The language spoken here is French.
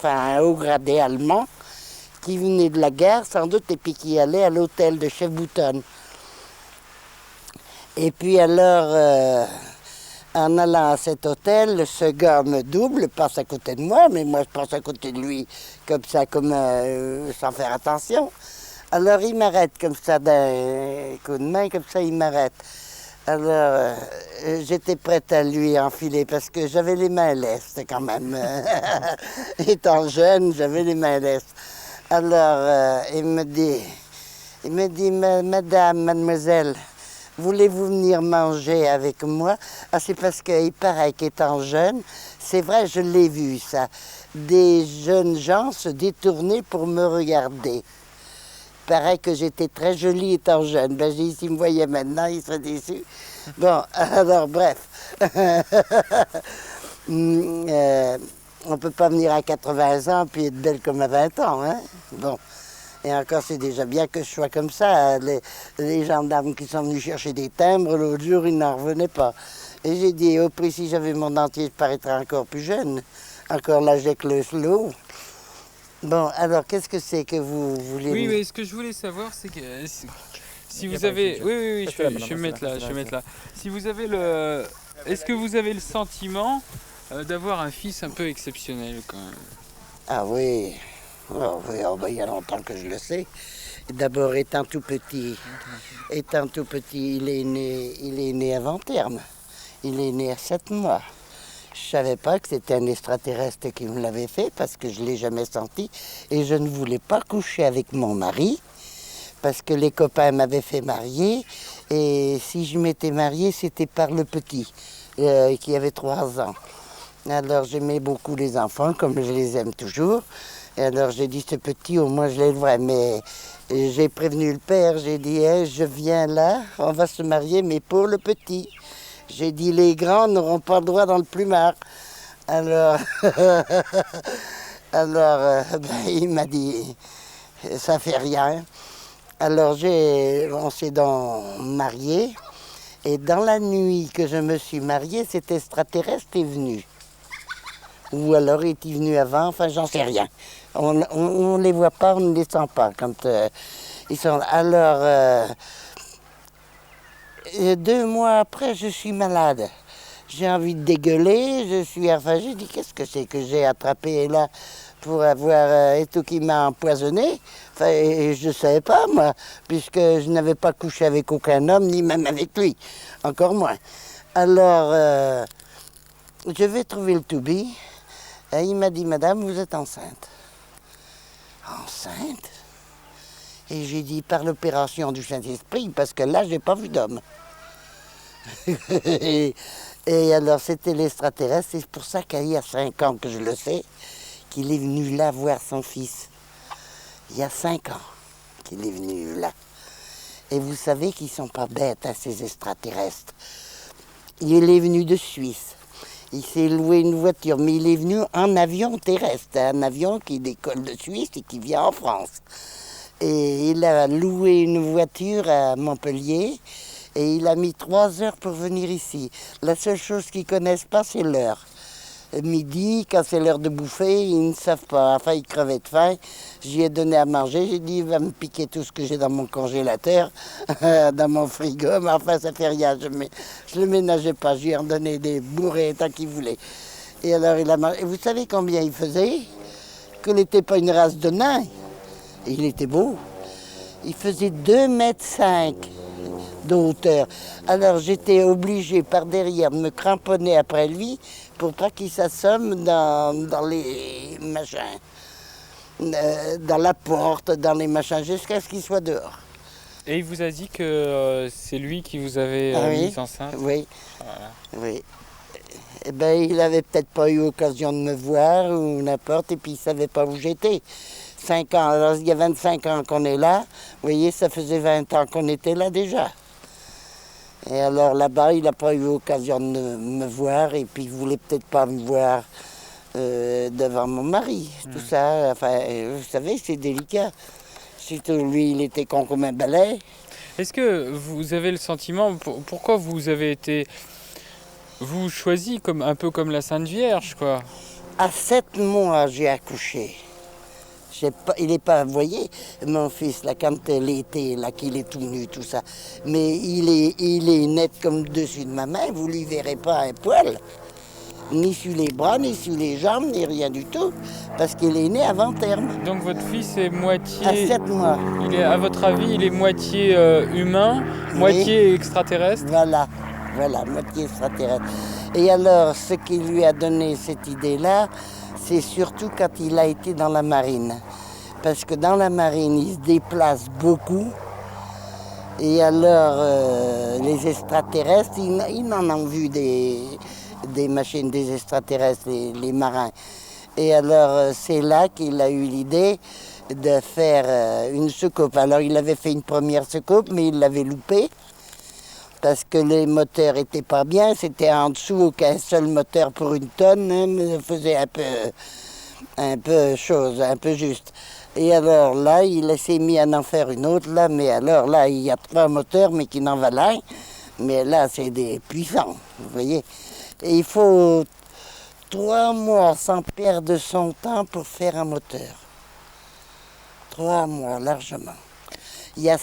enfin un haut gradé allemand, qui venait de la guerre sans doute et puis qui allait à l'hôtel de Chef Bouton. Et puis alors, en allant à cet hôtel, ce gars me double, passe à côté de moi, mais moi je passe à côté de lui comme ça, sans faire attention. Alors il m'arrête comme ça, d'un coup de main, comme ça il m'arrête. Alors j'étais prête à lui enfiler parce que j'avais les mains lestes quand même. Étant jeune, j'avais les mains lestes. Alors il me dit, Madame, mademoiselle, voulez-vous venir manger avec moi? Ah, c'est parce qu'il paraît qu'étant jeune, c'est vrai, je l'ai vu ça, des jeunes gens se détourner pour me regarder. Il paraît que j'étais très jolie étant jeune. Ben, j'ai dit, s'il me voyait maintenant, il serait déçu. Bon, alors bref. On ne peut pas venir à 80 ans puis être belle comme à 20 ans, hein? Bon. Et encore, c'est déjà bien que je sois comme ça. Les gendarmes qui sont venus chercher des timbres, l'autre jour, ils n'en revenaient pas. Et j'ai dit, au prix, si j'avais mon dentier, je paraîtrais encore plus jeune. Encore là, j'ai que le slow. Bon, alors, qu'est-ce que c'est que vous voulez... Oui, mais ce que je voulais savoir, c'est que si vous avez... Oui, je vais me mettre là. Si vous avez le... Est-ce que vous avez le sentiment d'avoir un fils un peu exceptionnel, quand même? Ah oui. Oh, oui, oh, ben, il y a longtemps que je le sais. D'abord, étant tout petit, il est né avant terme. Il est né à 7 mois. Je ne savais pas que c'était un extraterrestre qui me l'avait fait parce que je ne l'ai jamais senti. Et je ne voulais pas coucher avec mon mari parce que les copains m'avaient fait marier. Et si je m'étais mariée, c'était par le petit qui avait 3 ans. Alors j'aimais beaucoup les enfants comme je les aime toujours. Et alors j'ai dit, ce petit, au moins je l'élèverai. Mais j'ai prévenu le père, j'ai dit, hey, je viens là, on va se marier, mais pour le petit. J'ai dit, les grands n'auront pas le droit dans le plumard. Alors, il m'a dit, ça fait rien. Alors on s'est donc mariés. Et dans la nuit que je me suis mariée, cet extraterrestre est venu. Ou alors est-il venu avant, enfin j'en sais rien. On ne les voit pas, on ne les sent pas quand ils sont là. Alors, 2 mois après, je suis malade. J'ai envie de dégueuler, j'ai dit, qu'est-ce que c'est que j'ai attrapé là pour avoir, et tout qui m'a empoisonné. Enfin, et je ne savais pas, moi, puisque je n'avais pas couché avec aucun homme, ni même avec lui, encore moins. Alors, je vais trouver le Toubi, et il m'a dit, madame, vous êtes enceinte. Enceinte? Et j'ai dit, par l'opération du Saint-Esprit, parce que là, je n'ai pas vu d'homme. Et alors, c'était l'extraterrestre. C'est pour ça qu'il y a 5 ans que je le sais, qu'il est venu là voir son fils. Il y a 5 ans qu'il est venu là. Et vous savez qu'ils ne sont pas bêtes, hein, ces extraterrestres. Il est venu de Suisse. Il s'est loué une voiture, mais il est venu en avion terrestre, un avion qui décolle de Suisse et qui vient en France. Et il a loué une voiture à Montpellier et il a mis 3 heures pour venir ici. La seule chose qu'ils ne connaissent pas, c'est l'heure. Midi, quand c'est l'heure de bouffer, ils ne savent pas. Enfin, ils crevaient de faim. J'y ai donné à manger. J'ai dit, il va me piquer tout ce que j'ai dans mon congélateur, dans mon frigo. Mais enfin, ça fait rien. Je ne le ménageais pas. J'y ai redonné des bourrées tant qu'il voulait. Et alors, il a mangé. Et vous savez combien il faisait? Qu'il n'était pas une race de nains. Et il était beau. Il faisait 2,5 m de hauteur. Alors j'étais obligée par derrière de me cramponner après lui pour pas qu'il s'assomme dans les machins, dans la porte, dans les machins, jusqu'à ce qu'il soit dehors. Et il vous a dit que c'est lui qui vous avait mise enceinte? Oui, Voilà. oui. Eh ben, il avait peut-être pas eu l'occasion de me voir ou n'importe, et puis il savait pas où j'étais. 5 ans, alors il y a 25 ans qu'on est là, vous voyez, ça faisait 20 ans qu'on était là déjà. Et alors là-bas, il n'a pas eu l'occasion de me voir, et puis il voulait peut-être pas me voir devant mon mari, tout ça. Enfin, vous savez, c'est délicat. Surtout lui, il était con comme un balai. Est-ce que vous avez le sentiment, pourquoi vous avez été, vous choisi comme un peu comme la Sainte Vierge, quoi? À 7 mois, j'ai accouché. Il n'est pas, vous voyez, mon fils, là, quand l'été, là, qu'il est tout nu, tout ça. Mais il est net comme dessus de ma main, vous ne lui verrez pas un poil. Ni sur les bras, ni sur les jambes, ni rien du tout. Parce qu'il est né avant terme. Donc votre fils est moitié... À 7 mois. À votre avis, il est moitié humain, oui. Moitié extraterrestre? Voilà, moitié extraterrestre. Et alors, ce qui lui a donné cette idée-là, c'est surtout quand il a été dans la marine. Parce que dans la marine, il se déplace beaucoup. Et alors, les extraterrestres, ils en ont vu des machines, des extraterrestres, les marins. Et alors, c'est là qu'il a eu l'idée de faire une soucoupe. Alors, il avait fait une première soucoupe, mais il l'avait loupée. Parce que les moteurs n'étaient pas bien, c'était en dessous qu'un seul moteur pour une tonne, hein, faisait un peu chose, un peu juste. Et alors là, il s'est mis à en faire une autre, là, mais alors là, il y a 3 moteurs, mais qui n'en valent rien. Mais là, c'est des puissants, vous voyez. Et il faut 3 mois sans perdre son temps pour faire un moteur. 3 mois, largement. Il y a